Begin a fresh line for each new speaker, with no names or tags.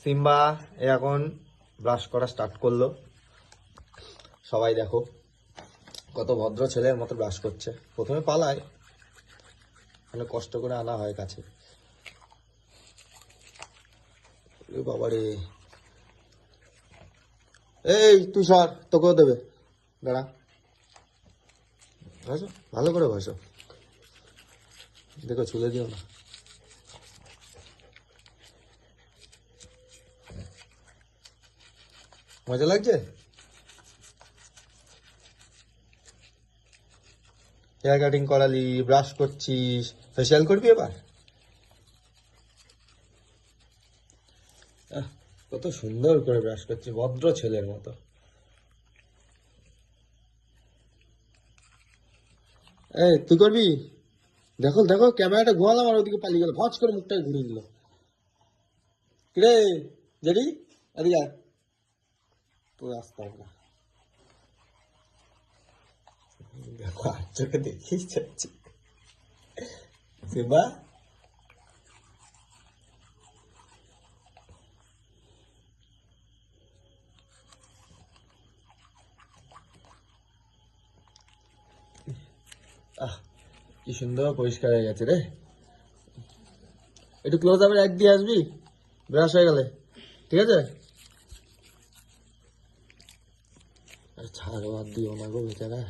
Simba এখন brush করা start করলো। সবাই দেখো কত ভদ্র ছেলের মতো ব্রাশ করছে। প্রথমে পালায়, অনেক কষ্ট করে আনা হয় কাছে। বাবারে, এই তুই সর, তোকেও দেবে, দাঁড়া। বসো, ভালো করে বসো, দেখো ছুলে দিও না। মজা লাগছে? হেয়ার কাটিং করালি, ব্রাশ করছিস, ফেসিয়াল করবি এবার? কত সুন্দর করে ব্রাশ করছিস, ভদ্র ছেলের মতো। এই তুই করবি? দেখো দেখো, ক্যামেরাটা ঘোরালাম আর ওদিকে পালিয়ে গেল, ভজ করে মুখটাকে ঘুরিয়ে দিল। কিরে জেডি, এদিকে আয়। তুই আসতে হবে না, দেখো আর চোখে দেখিস যাচ্ছি। সিম্বা, কি সুন্দর পরিষ্কার হয়ে গেছে রে। একটু ক্লোজ আপের এক দিয়ে আসবি ব্রাশ হয়ে গেলে, ঠিক আছে? ছাড়ো, আর দিও না গো বেচারা।